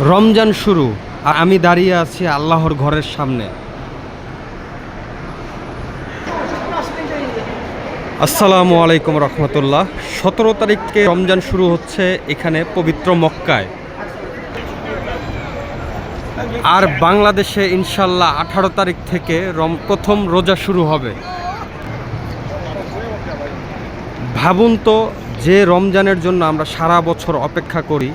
রমজান শুরু আর আমি দাঁড়িয়ে আছি আল্লাহর ঘরের সামনে। আসসালামু আলাইকুম রহমতুল্লাহ। 17 তারিখে রমজান শুরু হচ্ছে এখানে পবিত্র মক্কায়, আর বাংলাদেশে ইনশাল্লাহ 18 তারিখ থেকে প্রথম রোজা শুরু হবে। ভাবুন তো, যে রমজানের জন্য আমরা সারা বছর অপেক্ষা করি,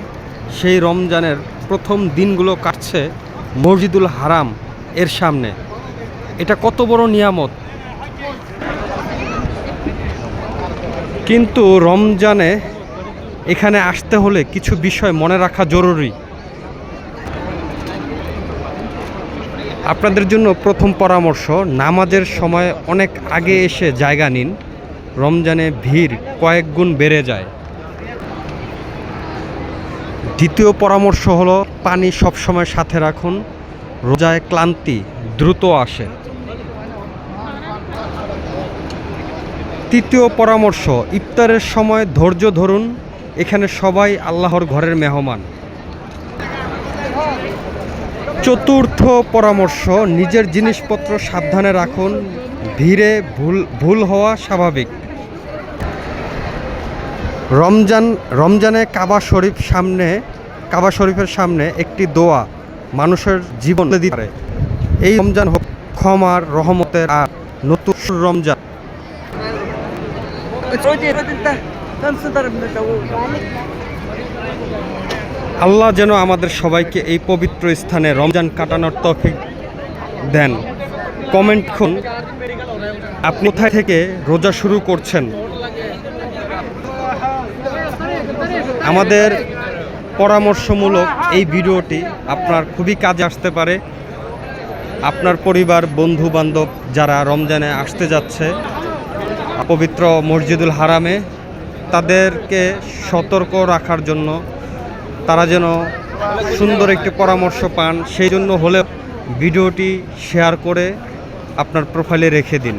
সেই রমজানের প্রথম দিনগুলো কাটছে মসজিদুল হারাম এর সামনে। এটা কত বড় নিয়ামত। কিন্তু রমজানে এখানে আসতে হলে কিছু বিষয় মনে রাখা জরুরি। আপনাদের জন্য প্রথম পরামর্শ, নামাজের সময় অনেক আগে এসে জায়গা নিন। রমজানে ভিড় কয়েক গুণ বেড়ে যায়। দ্বিতীয় পরামর্শ হলো, পানি সবসময় সাথে রাখুন। রোজায় ক্লান্তি দ্রুত আসে। তৃতীয় পরামর্শ, ইফতারের সময় ধৈর্য ধরুন। এখানে সবাই আল্লাহর ঘরের মেহমান। চতুর্থ পরামর্শ, নিজের জিনিসপত্র সাবধানে রাখুন। ভিড়ে ভুল হওয়া স্বাভাবিক। রমজানে কাবা শরীফের সামনে একটি দোয়া মানুষের জীবন দিতে পারে। এই রমজান হোক ক্ষমার, রহমতের আর নতুন রমজান। আল্লাহ যেন আমাদের সবাইকে এই পবিত্র স্থানে রমজান কাটানোর তৌফিক দেন। কমেন্ট করুন আপনি কোথায় থেকে রোজা শুরু করছেন। আমাদের পরামর্শমূলক এই ভিডিওটি আপনার খুবই কাজে আসতে পারে। আপনার পরিবার, বন্ধু বান্ধব যারা রমজানে আসতে যাচ্ছে পবিত্র মসজিদুল হারামে, তাদেরকে সতর্ক রাখার জন্য, তারা যেন সুন্দর একটি পরামর্শ পান, সেই জন্য হলে ভিডিওটি শেয়ার করে আপনার প্রোফাইলে রেখে দিন।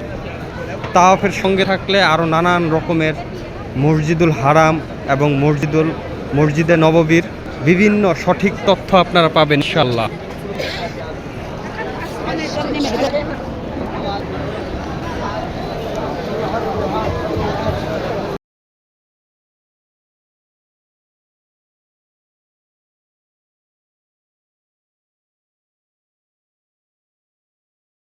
তাওয়াফের সঙ্গে থাকলে আরও নানান রকমের মসজিদুল হারাম এবং মসজিদে নববীর বিভিন্ন সঠিক তথ্য আপনারা পাবেন ইনশাআল্লাহ।